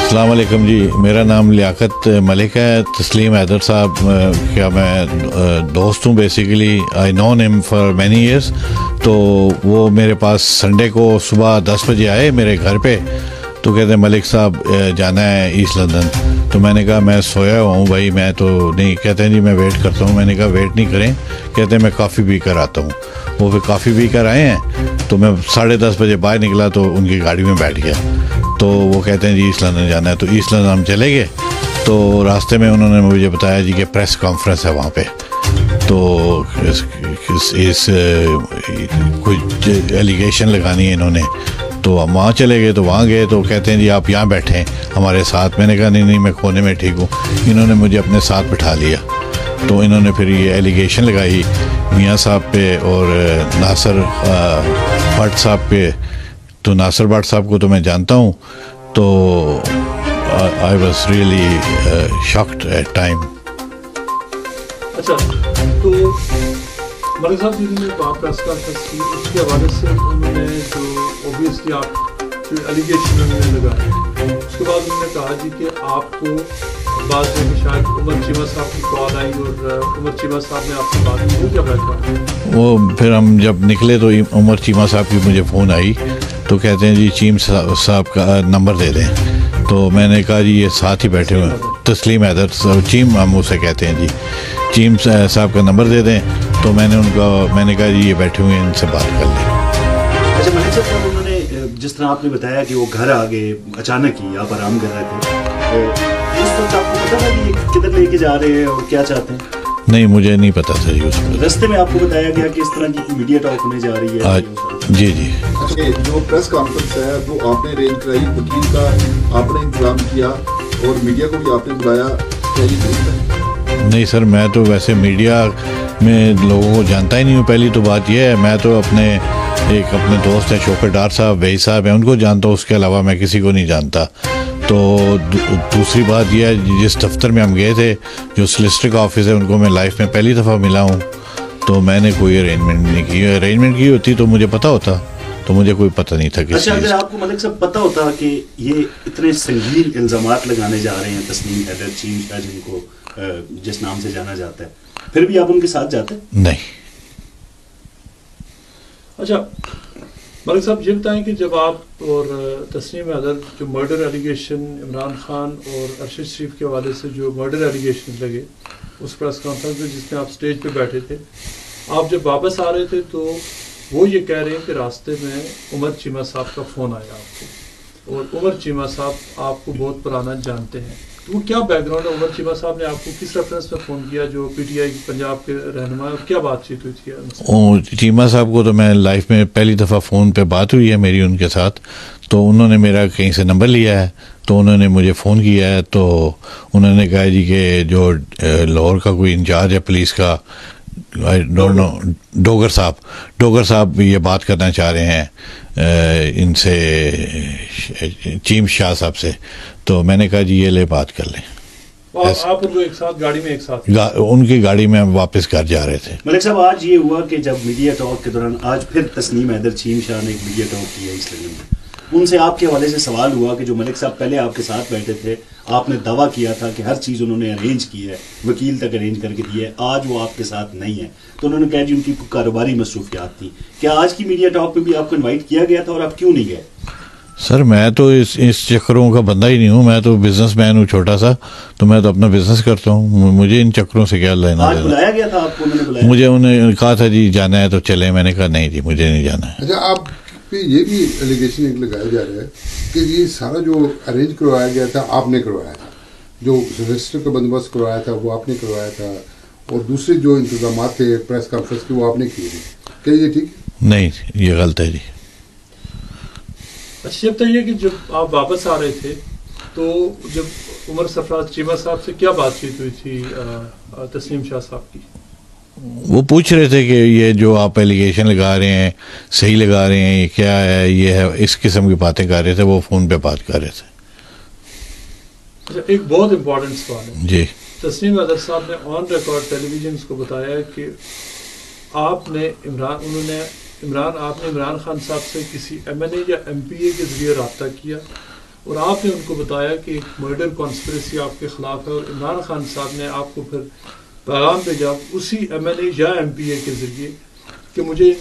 السلام علیکم جی، میرا نام لیاقت ملک ہے. تسلیم حیدر صاحب کیا میں دوست ہوں بیسیکلی. آئی نون ہم فار مینی ایئرس. تو وہ میرے پاس سنڈے کو صبح 10 بجے آئے میرے گھر پہ. تو کہتے ہیں ملک صاحب جانا ہے ایسٹ لندن. تو میں نے کہا میں سویا ہوا ہوں بھائی، میں تو نہیں. کہتے ہیں جی میں ویٹ کرتا ہوں. میں نے کہا ویٹ نہیں کریں. کہتے ہیں میں کافی پی کر آتا ہوں. وہ پھر کافی پی کر آئے ہیں. تو میں 10:30 بجے باہر نکلا تو ان کی گاڑی میں بیٹھ گیا. تو وہ کہتے ہیں جی ایسٹ لندن جانا ہے. تو ایسٹ لندن ہم چلے گئے. تو راستے میں انہوں نے مجھے بتایا جی کہ پریس کانفرنس ہے وہاں پہ. تو اس کچھ ایلیگیشن لگانی ہے انہوں نے. تو ہم وہاں چلے گئے. تو وہاں گئے تو کہتے ہیں جی آپ یہاں بیٹھیں ہمارے ساتھ. میں نے کہا نہیں میں کونے میں ٹھیک ہوں. انہوں نے مجھے اپنے ساتھ بٹھا لیا. تو انہوں نے پھر یہ ایلیگیشن لگائی میاں صاحب پہ اور ناصر بٹ صاحب پہ. تو ناصر بٹ صاحب کو تو میں جانتا ہوں. تو I was really shocked at time. اچھا، تو ملک صاحب جنہوں نے پریس کانفرنس کی اس کے حوالے سے انہوں نے جو اوبیسلی آپ جو ایلیگیشن انہوں نے لگائے، اس کے بعد انہوں نے کہا جی کہ آپ کو بعد میں شاید عمر چیمہ صاحب کی کال آئی اور عمر چیمہ صاحب نے آپ سے بات کی. وہ کیا بیٹھا؟ وہ پھر ہم جب نکلے تو عمر چیمہ صاحب کی مجھے فون آئی. تو کہتے ہیں جی چیم صاحب کا نمبر دے دیں. تو میں نے کہا جی یہ ساتھ ہی بیٹھے ہوئے ہیں تسلیم حیدر چیم ہم اسے کہتے ہیں جی. چیم صاحب کا نمبر دے دیں. تو میں نے کہا جی یہ بیٹھے ہوئے ہیں ان سے بات کر لیں. اچھا ملک صاحب، انہوں نے جس طرح آپ نے بتایا کہ وہ گھر آ گئے اچانک ہی، آپ آرام کر رہے تھے، اس وقت آپ کو پتا تھا کہ یہ کدھر لے کے جا رہے ہیں اور کیا چاہتے ہیں؟ نہیں مجھے نہیں پتا تھا جی. اس میں رستے میں آپ کو بتایا گیا کہ اس طرح کی میڈیا ٹاک ہونے جا رہی ہے؟ جی جی. جو پریس کانفرنس ہے وہ آپ نے ارینج کرائی، وکیل کا آپ نے انتظام کیا اور میڈیا کو بھی آپ نے بلایا، کیا یہ درست ہے؟ نہیں سر، میں تو ویسے میڈیا میں لوگوں کو جانتا ہی نہیں ہوں. پہلی تو بات یہ ہے میں تو اپنے دوست ہیں شوکت ڈار صاحب، وہی صاحب ہیں، ان کو جانتا ہوں. اس کے علاوہ میں کسی کو نہیں جانتا. تو دوسری بات یہ ہے جس دفتر میں ہم گئے تھے جو سلسٹر کا آفس ہے ان کو میں لائف میں پہلی دفعہ ملا ہوں. تو میں نے کوئی ارینجمنٹ نہیں کی. ارینجمنٹ کی ہوتی تو مجھے پتہ ہوتا. تو مجھے کوئی پتہ نہیں تھا. اچھا، اگر آپ کو ملک صاحب پتہ ہوتا کہ یہ اتنے سنگین الزامات لگانے جا رہے ہیں تسلیم حیدر چیم شاہ جن کو جس نام سے جانا جاتا ہے، پھر بھی آپ ان کے ساتھ جاتے؟ نہیں. اچھا ملک صاحب یہ بتائیں کہ جب آپ اور تسلیم حیدر جو مرڈر ایلیگیشن عمران خان اور ارشد شریف کے حوالے سے جو مرڈر ایلیگیشن لگے اس پریس کانفرنس میں جس میں آپ اسٹیج پہ بیٹھے تھے، آپ جب واپس آ رہے تھے تو وہ یہ کہہ رہے ہیں کہ راستے میں عمر چیمہ صاحب کا فون آیا آپ کو، اور عمر چیمہ صاحب آپ کو بہت پرانا جانتے ہیں. تو وہ کیا بیک گراؤنڈ ہے؟ عمر چیمہ صاحب نے آپ کو کس ریفرنس میں فون کیا جو پی ٹی آئی پنجاب کے رہنما ہے، اور کیا بات چیت ہوئی تھی؟ چیمہ صاحب کو تو میں لائف میں پہلی دفعہ فون پہ بات ہوئی ہے میری ان کے ساتھ. تو انہوں نے میرا کہیں سے نمبر لیا ہے. تو انہوں نے مجھے فون کیا ہے. تو انہوں نے کہا جی کہ جو لاہور کا کوئی انچارج ہے پولیس کا، آئی ڈونٹ نو، ڈوگر صاحب یہ بات کرنا چاہ رہے ہیں ان سے، چیم شاہ صاحب سے. تو میں نے کہا جی یہ لے بات کر لیں. آپ ان کو ایک ساتھ گاڑی میں ان کی گاڑی میں واپس گھر جا رہے تھے. ملک صاحب، آج یہ ہوا کہ جب میڈیا ٹاک کے دوران آج پھر تسلیم حیدر چیم شاہ نے ایک میڈیا ٹاک کیا اس لگن میں، ان سے آپ کے حوالے سے سوال ہوا کہ جو ملک صاحب پہلے آپ کے ساتھ بیٹھے تھے، آپ نے دعویٰ کیا تھا کہ ہر چیز انہوں نے ارینج کی ہے، وکیل تک ارینج کر کے دی ہے، آج وہ آپ کے ساتھ نہیں ہے. تو انہوں نے کہا جی ان کی کاروباری مصروفیات تھی. کیا آج کی میڈیا ٹاک میں بھی آپ کو انوائٹ کیا گیا تھا اور آپ کیوں نہیں گئے؟ سر میں تو اس چکروں کا بندہ ہی نہیں ہوں. میں تو بزنس مین ہوں چھوٹا سا. تو میں تو اپنا بزنس کرتا ہوں. مجھے ان چکروں سے کیا لینا دینا. آج بلایا گیا تھا آپ کو؟ انہوں نے بلایا؟ مجھے انہیں کہا تھا جی جانا ہے تو چلیں. میں نے کہا نہیں جی مجھے نہیں جانا ہے. اچھا، آپ پہ یہ بھی ایلیگیشن ایک لگایا جا رہا ہے کہ یہ سارا جو ارینج کروایا گیا تھا آپ نے کروایا تھا، جو سلسٹر کا بندوبست کروایا تھا وہ آپ نے کروایا تھا، اور دوسرے جو انتظامات تھے پریس کانفرنس کے وہ آپ نے کیے تھے. کیا یہ ٹھیک ہے؟ نہیں یہ غلط ہے جی. اچھا یہ بتائیے کہ جب آپ واپس آ رہے تھے تو جب عمر سرفراز چیمہ صاحب سے کیا بات چیت ہوئی تھی تسلیم شاہ صاحب کی؟ وہ پوچھ رہے تھے کہ یہ جو آپ ایلیگیشن لگا رہے ہیں صحیح لگا رہے ہیں، یہ کیا ہے، یہ ہے، اس قسم کی باتیں کر رہے تھے. وہ فون پہ بات کر رہے تھے. اچھا ایک بہت امپورٹنٹ سوال ہے جی. تسلیم حیدر صاحب نے آن ریکارڈ ٹیلی ویژن کو بتایا کہ آپ نے عمران خان صاحب سے کسی ایم این اے یا ایم پی اے کے ذریعے رابطہ کیا اور آپ نے ان کو بتایا کہ ایک مرڈر کانسپریسی آپ کے خلاف ہے، اور عمران خان صاحب نے آپ کو پھر پیغام بھیجا اسی MLA یا MPA کے ذریعے کہ مجھے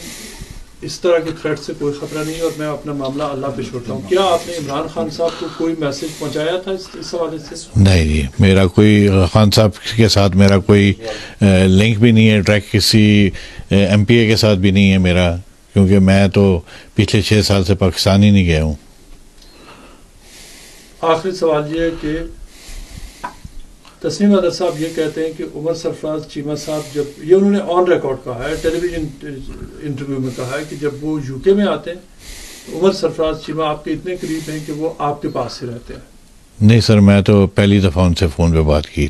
اس طرح کے تھریٹ سے کوئی خطرہ نہیں اور میں اپنا معاملہ اللہ پہ چھوڑتا ہوں. کیا آپ نے عمران خان صاحب کو کوئی میسج پہنچایا تھا اس حوالے سے؟ نہیں جی، میرا کوئی خان صاحب کے ساتھ میرا کوئی لنک بھی نہیں ہے، ٹریک کسی MPA کے ساتھ بھی نہیں ہے میرا، کیونکہ میں تو پچھلے 6 سال سے پاکستان ہی نہیں گیا ہوں. آخری سوال یہ ہے کہ تسنیم حیدر صاحب یہ کہتے ہیں کہ عمر سرفراز چیمہ صاحب جب یہ انہوں نے آن ریکارڈ کہا ہے، ٹیلی ویژن انٹرویو میں کہا ہے کہ جب وہ UK میں آتے ہیں تو عمر سرفراز چیمہ آپ کے اتنے قریب ہیں کہ وہ آپ کے پاس سے رہتے ہیں. نہیں سر، میں تو پہلی دفعہ ان سے فون پہ بات کی